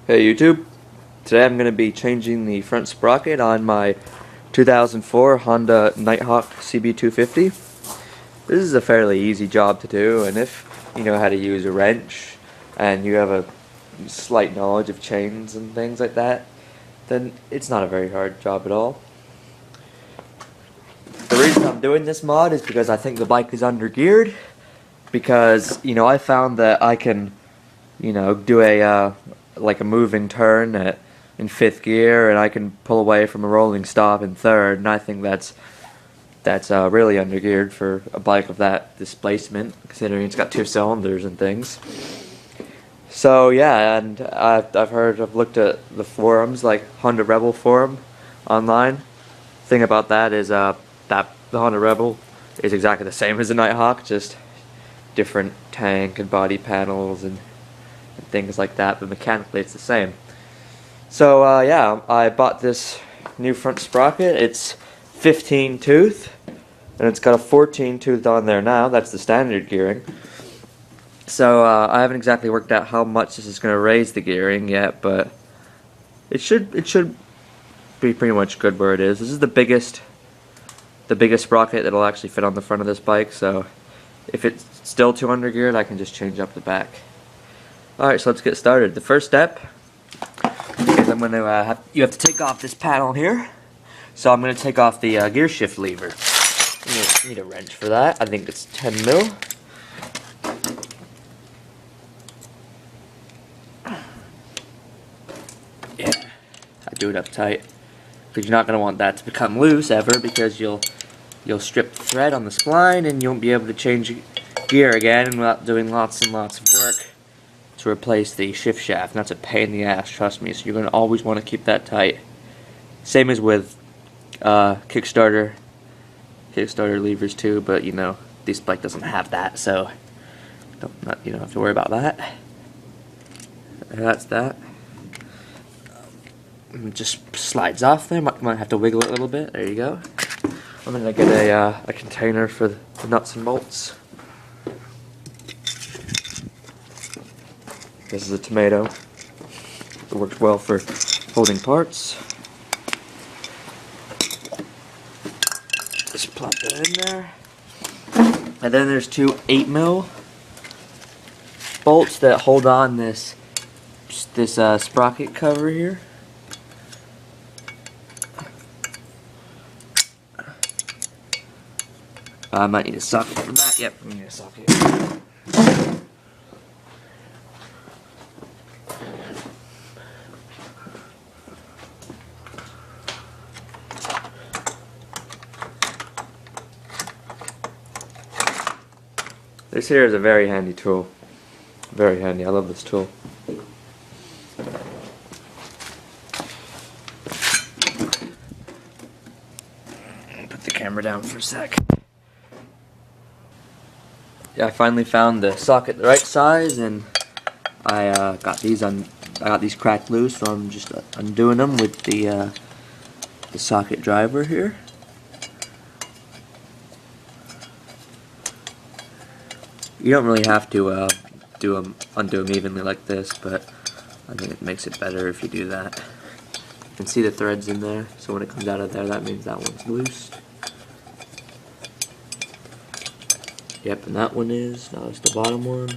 Hey YouTube, today I'm going to be changing the front sprocket on my 2004 Honda Nighthawk CB250. This is a fairly easy job to do, and if you know how to use a wrench and you have a slight knowledge of chains and things like that, then it's not a very hard job at all. The reason I'm doing this mod is because I think the bike is undergeared, because I found that I can do a like a moving turn in 5th gear, and I can pull away from a rolling stop in 3rd, and I think that's really undergeared for a bike of that displacement, considering it's got 2 cylinders and things. So yeah, and I've looked at the forums, like Honda Rebel forum online. Thing about that is that the Honda Rebel is exactly the same as the Nighthawk, just different tank and body panels and things like that, but mechanically it's the same. So yeah, I bought this new front sprocket. It's 15 tooth, and it's got a 14 tooth on there now. That's the standard gearing. So I haven't exactly worked out how much this is going to raise the gearing yet, but it should be pretty much good where it is. This is the biggest sprocket that'll actually fit on the front of this bike, so if it's still too undergeared, I can just change up the back. Alright, so let's get started. The first step is I'm going to you have to take off this panel here. So I'm going to take off the gear shift lever. You need a wrench for that. I think it's 10 mil. Yeah, I do it up tight, because you're not going to want that to become loose ever, because you'll strip the thread on the spline and you won't be able to change gear again without doing lots and lots of work to replace the shift shaft, and that's a pain in the ass, trust me. So you're going to always want to keep that tight. Same as with Kickstarter levers too, but this bike doesn't have that, so you don't have to worry about that. And that's that. It just slides off there. Might have to wiggle it a little bit. There you go. I'm gonna get a container for the nuts and bolts. This is a tomato. It works well for holding parts. Just plop that in there. And then there's 2 8 mil bolts that hold on this sprocket cover here. I might need a socket for that. Yep, I need a socket. This here is a very handy tool. Very handy. I love this tool. Put the camera down for a sec. Yeah, I finally found the socket the right size, and I got these cracked loose, so I'm just undoing them with the socket driver here. You don't really have to undo them evenly like this, but I think it makes it better if you do that. You can see the threads in there, so when it comes out of there, that means that one's loose. Yep, and that one is. Now it's the bottom one.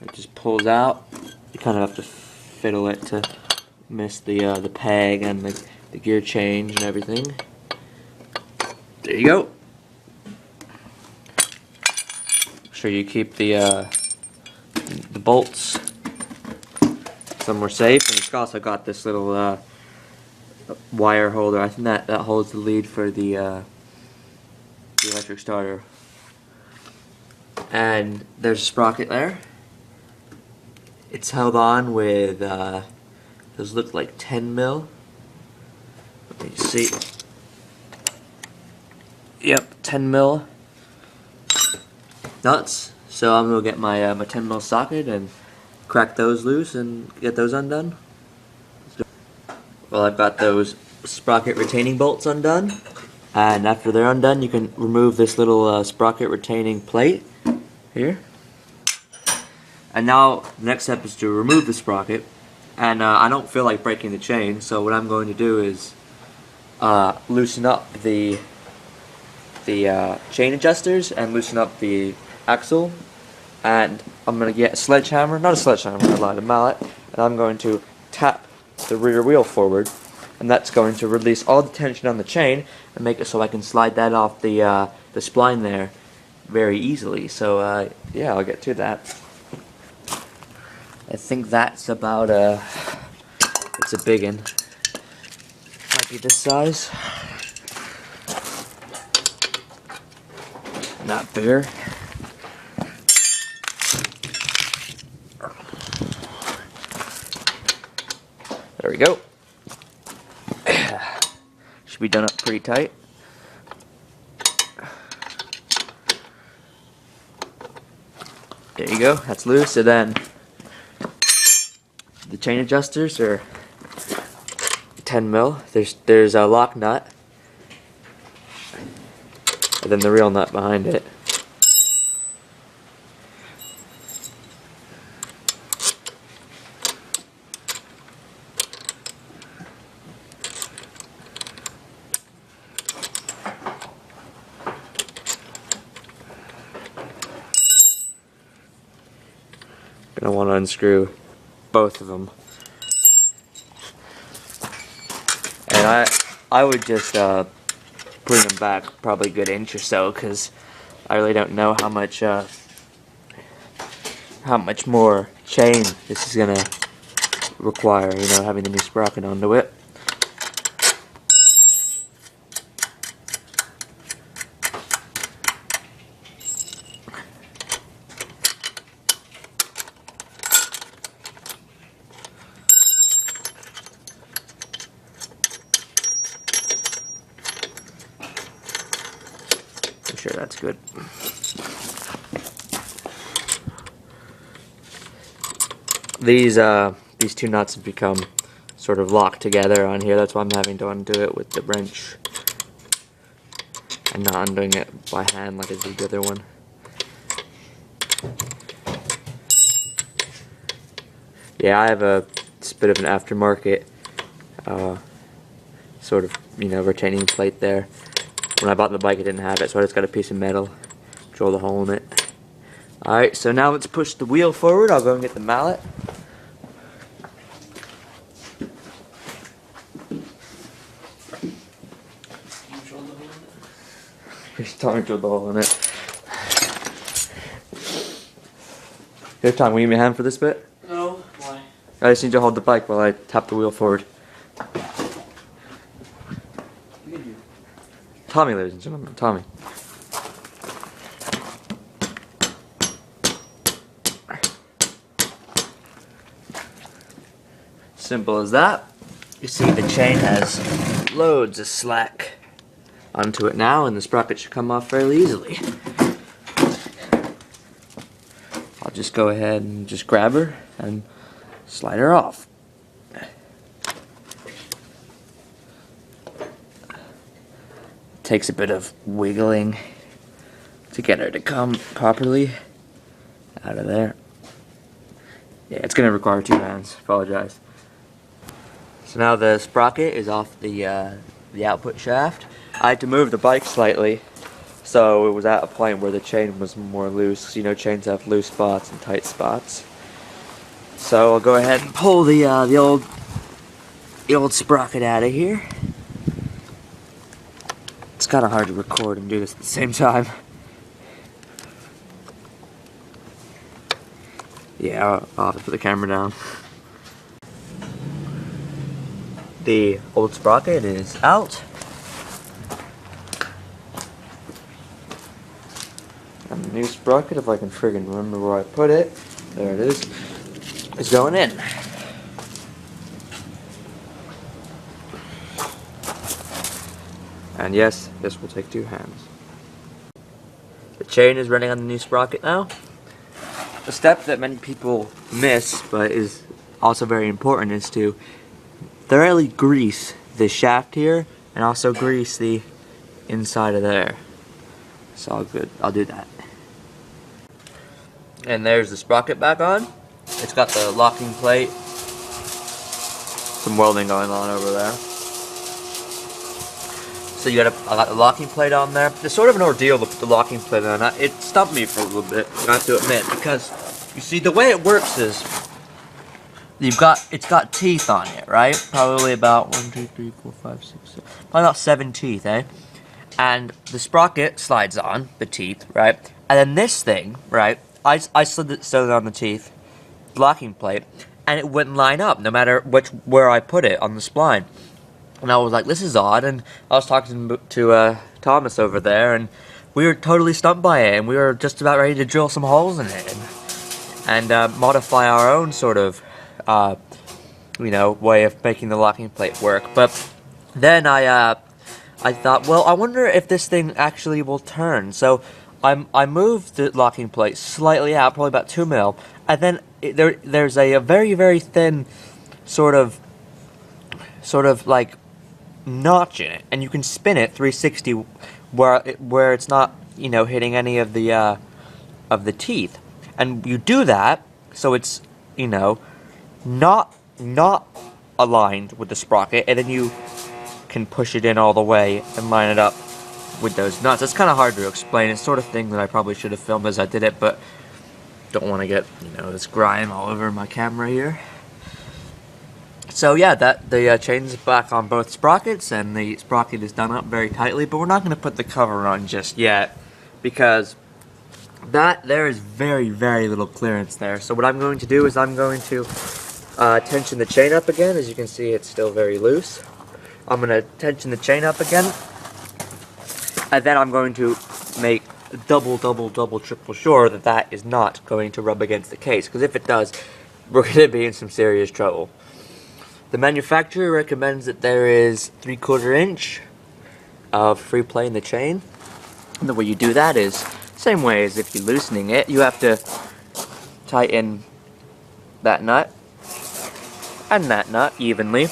It just pulls out. You kind of have to fiddle it to miss the peg and the gear change and everything. There you go. Make sure you keep the bolts somewhere safe, and it's also got this little wire holder. I think that holds the lead for the electric starter. And there's a sprocket there. It's held on with those look like 10 mil. Let me see. Yep, 10 mil nuts. So I'm gonna get my my 10 mil socket and crack those loose and get those undone. Well, I've got those sprocket retaining bolts undone. And after they're undone, you can remove this little sprocket retaining plate here. And now the next step is to remove the sprocket. And I don't feel like breaking the chain, so what I'm going to do is loosen up the chain adjusters and loosen up the axle. And I'm going to get a sledgehammer, not a sledgehammer, I lied, a mallet, and I'm going to tap the rear wheel forward, and that's going to release all the tension on the chain and make it so I can slide that off the spline there very easily. So yeah, I'll get to that. I think that's about it's a big one. Might be this size. Not bigger. There we go. Should be done up pretty tight. There you go, that's loose. And then the chain adjusters are 10 mil. There's a lock nut, and then the real nut behind it. Gonna want to unscrew both of them, and I would just bring them back probably a good inch or so, because I really don't know how much more chain this is gonna require, you know, having the new sprocket onto it. I'm sure that's good. These two nuts have become sort of locked together on here. That's why I'm having to undo it with the wrench and not undoing it by hand like I did the other one. Yeah, I have a bit of an aftermarket sort of, you know, retaining plate there. When I bought the bike, I didn't have it, so I just got a piece of metal, drill the hole in it. Alright, so now let's push the wheel forward. I'll go and get the mallet. Here's Tommy drilled the hole in it. Here, Tom, will you give me a hand for this bit? No, why? I just need to hold the bike while I tap the wheel forward. Tommy, ladies and gentlemen, Tommy. Simple as that. You see the chain has loads of slack onto it now, and the sprocket should come off fairly easily. I'll just go ahead and just grab her and slide her off. Takes a bit of wiggling to get her to come properly out of there. Yeah, it's going to require 2 hands. Apologize. So now the sprocket is off the output shaft. I had to move the bike slightly, so it was at a point where the chain was more loose. You know, chains have loose spots and tight spots. So I'll go ahead and pull the old sprocket out of here. It's kind of hard to record and do this at the same time. Yeah, I'll have to put the camera down. The old sprocket is out. And the new sprocket, if I can friggin' remember where I put it, there it is going in. And yes, this will take 2 hands. The chain is running on the new sprocket now. A step that many people miss, but is also very important, is to thoroughly grease the shaft here, and also grease the inside of there. It's all good. I'll do that. And there's the sprocket back on. It's got the locking plate. Some welding going on over there. So you got the locking plate on there. It's sort of an ordeal to put the locking plate on. It stumped me for a little bit, I have to admit, because you see the way it works is it's got teeth on it, right? Probably about 1, 2, 3, 4, 5, 6, 7, probably about 7 teeth, eh? And the sprocket slides on the teeth, right? And then this thing, right? I slid it on the teeth, locking plate, and it wouldn't line up no matter where I put it on the spline. And I was like, this is odd. And I was talking to Thomas over there, and we were totally stumped by it, and we were just about ready to drill some holes in it and modify our own sort of, way of making the locking plate work. But then I thought, well, I wonder if this thing actually will turn. So I moved the locking plate slightly out, probably about 2 mil, and then there's a very, very thin sort of like notch in it, and you can spin it 360 where it's not hitting any of the teeth, and you do that so it's not aligned with the sprocket, and then you can push it in all the way and line it up with those nuts. It's kind of hard to explain. It's sort of thing that I probably should have filmed as I did it, but don't want to get this grime all over my camera here. So yeah, the chain's back on both sprockets, and the sprocket is done up very tightly, but we're not going to put the cover on just yet because there is very, very little clearance there. So what I'm going to do is I'm going to tension the chain up again. As you can see, it's still very loose. I'm going to tension the chain up again, and then I'm going to make double, triple sure that is not going to rub against the case, because if it does, we're going to be in some serious trouble. The manufacturer recommends that there is 3/4 inch of free play in the chain. And the way you do that is same way as if you're loosening it. You have to tighten that nut and that nut evenly.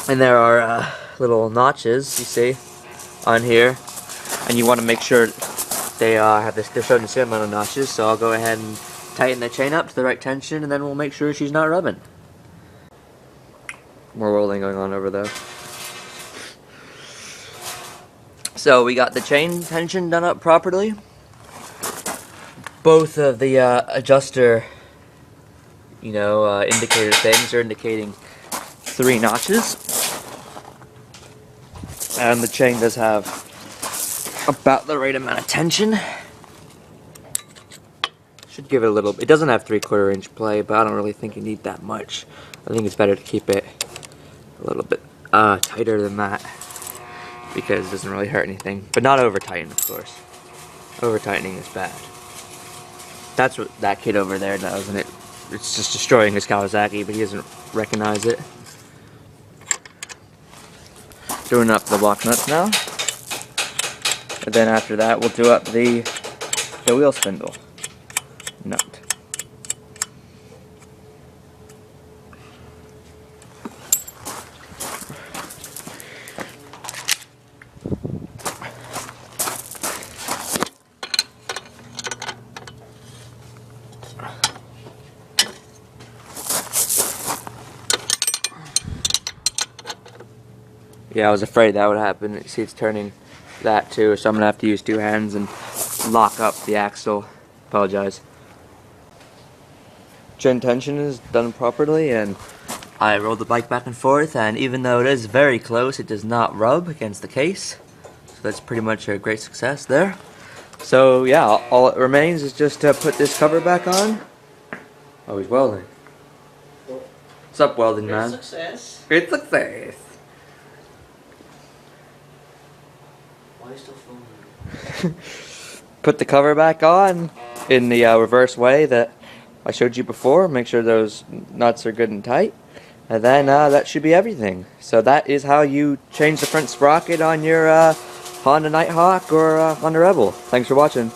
And there are little notches, you see, on here. And you want to make sure they're showing the same amount of notches. So I'll go ahead and tighten the chain up to the right tension, and then we'll make sure she's not rubbing. More welding going on over there. So we got the chain tension done up properly. Both of the adjuster, indicator things are indicating 3 notches. And the chain does have about the right amount of tension. Should give it a little. It doesn't have 3/4 inch play, but I don't really think you need that much. I think it's better to keep it a little bit tighter than that, because it doesn't really hurt anything, but not over tighten, of course. Over tightening is bad. That's what that kid over there does, and it's just destroying his Kawasaki, but he doesn't recognize it. Doing up the block nuts now, and then after that we'll do up the wheel spindle nut. Yeah, I was afraid that would happen. You see it's turning that too, so I'm going to have to use 2 hands and lock up the axle. Apologize. Chain tension is done properly, and I rolled the bike back and forth, and even though it is very close, it does not rub against the case. So that's pretty much a great success there. So yeah, all it remains is just to put this cover back on. Oh, he's welding. What's up, welding man? Great success. Great success. Why are you still filming? Put the cover back on in the reverse way that I showed you before. Make sure those nuts are good and tight, and then that should be everything. So that is how you change the front sprocket on your Honda Nighthawk or Honda Rebel. Thanks for watching.